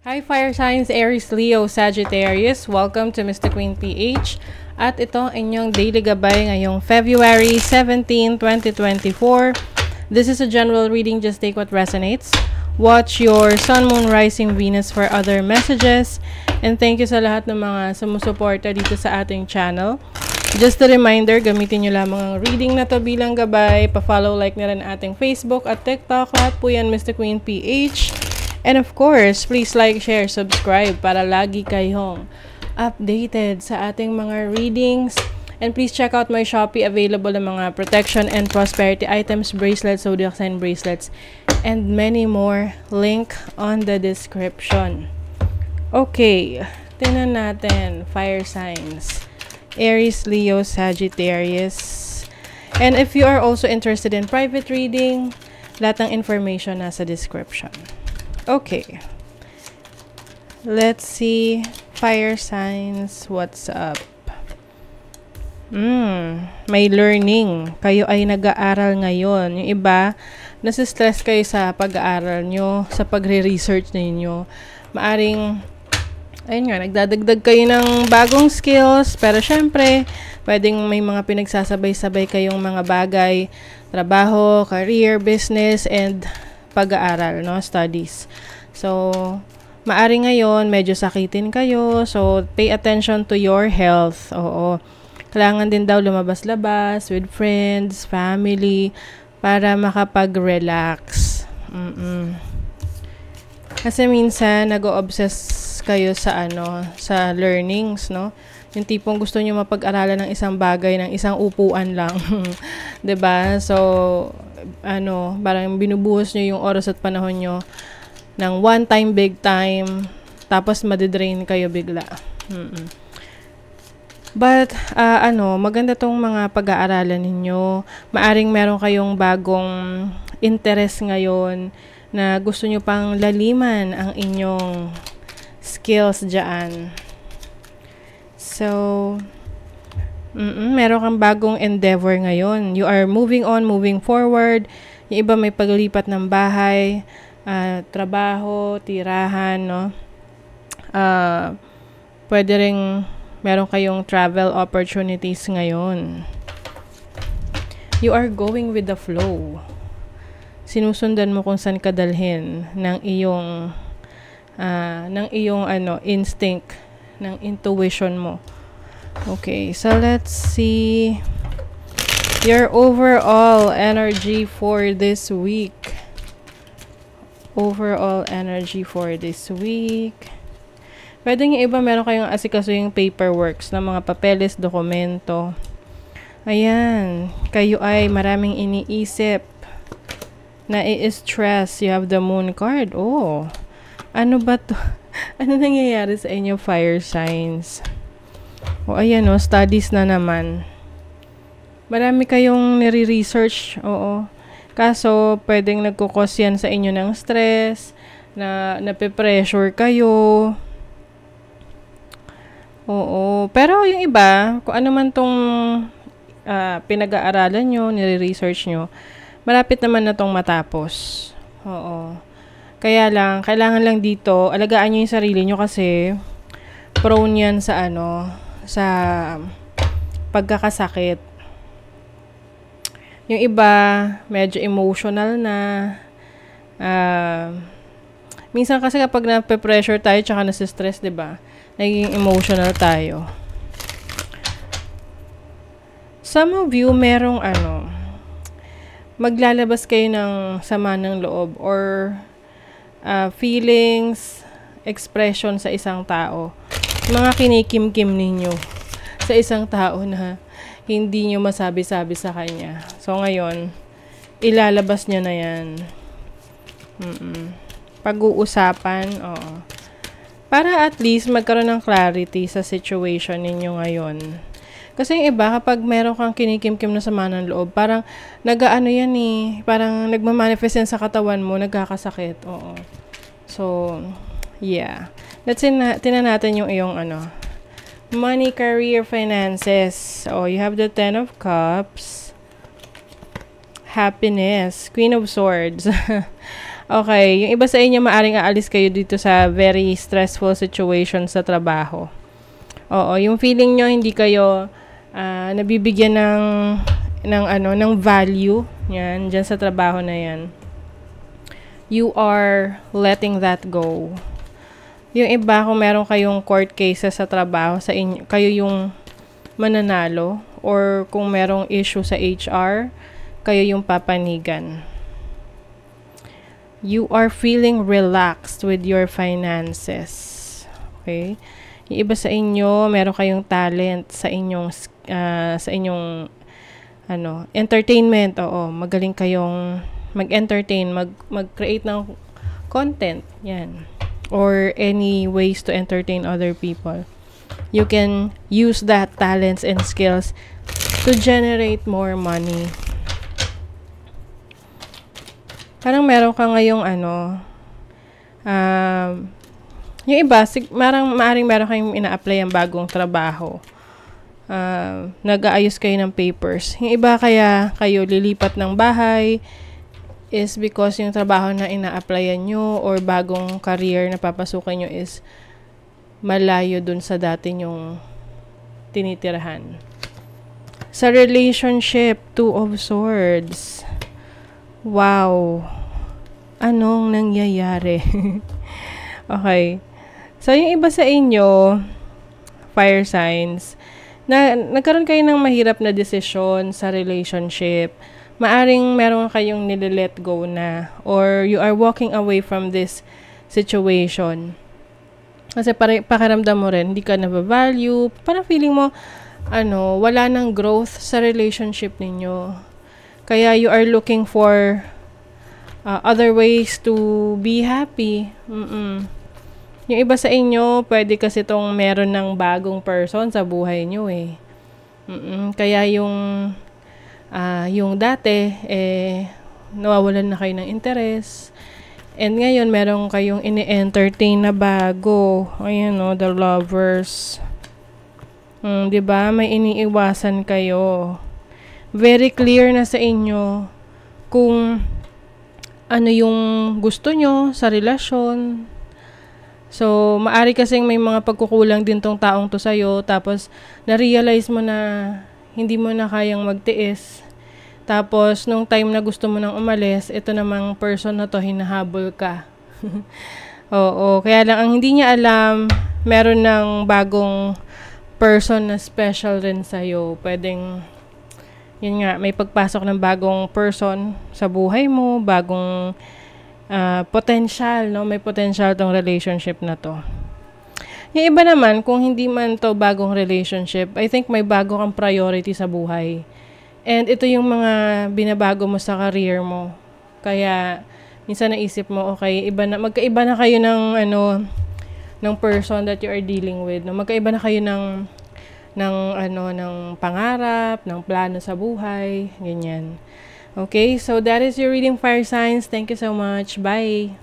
Hi Fire Signs, Aries, Leo, Sagittarius. Welcome to Mr. Queen PH. At ito ang inyong daily gabay ngayong February 17, 2024. This is a general reading, just take what resonates. Watch your Sun, Moon, Rising, Venus for other messages. And thank you sa lahat ng mga sumusuporta dito sa ating channel. Just a reminder, gamitin nyo lamang ang reading na to bilang gabay. Pa-follow, like na rin ating Facebook at TikTok. Lahat po yan Mr. Queen PH. And of course, please like, share, subscribe para lagi kayong updated sa ating mga readings. And please check out my Shopee, available ng mga protection and prosperity items, bracelets, zodiac sign bracelets, and many more. Link on the description. Okay, tingnan natin fire signs. Aries, Leo, Sagittarius. And if you are also interested in private reading, lahat ng information nasa description. Okay, let's see fire signs, what's up? May learning. Kayo ay nag-aaral ngayon. Yung iba, nasistress kayo sa pag-aaral nyo, sa pagre-research ninyo. Maaring, ayun nga, nagdadagdag kayo ng bagong skills, pero syempre, pwedeng may mga pinagsasabay-sabay kayong mga bagay, trabaho, career, business, and pag-aaral, no? Studies. So, maari ngayon, medyo sakitin kayo. So, pay attention to your health. Oo. Kailangan din daw lumabas-labas with friends, family, para makapag-relax. Kasi minsan, nag-o-obsess kayo sa sa learnings, no? Yung tipong gusto nyo mapag-aralan ng isang bagay, ng isang upuan lang. 'Di ba? So, parang binubuhos nyo yung oras at panahon nyo ng one time, big time, tapos madidrain kayo bigla. But, maganda tong mga pag-aaralan ninyo. Maaring meron kayong bagong interest ngayon na gusto nyo pang laliman ang inyong skills dyan. So, meron kang bagong endeavor ngayon. You are moving on, moving forward. Yung iba may paglipat ng bahay, trabaho, tirahan, no? Pwede ring meron kayong travel opportunities ngayon. You are going with the flow. Sinusundan mo kung saan ka dalhin ng iyong instinct, ng intuition mo. Okay, so let's see your overall energy for this week. Overall energy for this week. Pwede yung iba meron kayong asikaso yung paperworks na mga papeles, dokumento. Ayan, kayo ay maraming iniisip, na i-stress. You have the moon card. Oh, ano ba to? Ano nangyayari sa inyo, fire signs? O, ayan o, studies na naman. Marami kayong nire-research, oo. Kaso, pwedeng nagkukos yan sa inyo ng stress, na nape-pressure kayo. Oo. Pero yung iba, kung ano man tong pinag-aaralan nyo, nire-research nyo, malapit naman na tong matapos. Oo. Kaya lang, kailangan lang dito, alagaan nyo yung sarili nyo kasi prone yan sa sa pagkakasakit. Yung iba, medyo emotional na. Minsan kasi kapag nape-pressure tayo tsaka nasistress, diba? Naging emotional tayo. Some of you, merong maglalabas kayo ng sama ng loob or feelings, expression sa isang tao. Mga kinikim-kim ninyo sa isang tao na hindi nyo masabi-sabi sa kanya. So, ngayon, ilalabas nyo na yan. Pag-uusapan, oo. Para at least magkaroon ng clarity sa situation ninyo ngayon. Kasi yung iba, kapag meron kang kinikim-kim na sama ng loob, parang parang nagmamanifest yan sa katawan mo, nagkakasakit. Oo. So, yeah. Let's see tinan natin yung iyong money, career, finances. Oh, you have the 10 of Cups, happiness, Queen of Swords. Okay, yung iba sa inyo maaring aalis kayo dito sa very stressful situation sa trabaho. Oo, yung feeling nyo hindi kayo nabibigyan ng value yan diyan sa trabaho na yan. You are letting that go. Yung iba, kung meron kayong court cases sa trabaho, sa inyo, kayo yung mananalo, or kung merong issue sa HR, kayo yung papanigan. You are feeling relaxed with your finances. Okay? Yung iba sa inyo, meron kayong talent sa inyong entertainment. Oo, magaling kayong mag-entertain, mag-create ng content. Yan. Or any ways to entertain other people. You can use that talents and skills to generate more money. Parang meron ka ngayong yung iba, maaring meron kayong ina-apply ang bagong trabaho. Nag-aayos kayo ng papers. Yung iba kaya kayo lilipat ng bahay is because yung trabaho na ina-applyan nyo or bagong career na papasukan nyo is malayo dun sa dati nyong tinitirahan. Sa relationship, Two of Swords. Wow. Anong nangyayari? Okay. So, yung iba sa inyo, fire signs, nagkaroon kayo ng mahirap na desisyon sa relationship. Maaring meron kayong nililet go na, or you are walking away from this situation. Kasi pakiramdam mo rin, hindi ka na-value. Parang feeling mo, wala nang growth sa relationship ninyo. Kaya you are looking for other ways to be happy. Yung iba sa inyo, pwede kasi itong meron ng bagong person sa buhay nyo eh. Kaya yung dati, nawawalan na kayo ng interest. And ngayon, meron kayong ini-entertain na bago. Ayan o, the lovers. Diba? May iniiwasan kayo. Very clear na sa inyo kung ano yung gusto nyo sa relasyon. So, maari kasing may mga pagkukulang din tong taong to sa'yo. Tapos, na-realize mo na hindi mo na kayang magtiis. Tapos, nung time na gusto mo nang umalis, ito namang person na to, hinahabol ka. Oo, kaya lang, ang hindi niya alam, meron ng bagong person na special rin sa'yo. Pwedeng, yun nga, may pagpasok ng bagong person sa buhay mo, bagong potential, no? May potential tong relationship na to. Yung iba naman, kung hindi man to bagong relationship, I think may bago kang priority sa buhay. And ito yung mga binabago mo sa career mo. Kaya, minsan naisip mo, okay, magkaiba na kayo ng person that you are dealing with. No? Magkaiba na kayo ng pangarap, ng plano sa buhay, ganyan. Okay, so that is your reading, fire signs. Thank you so much. Bye!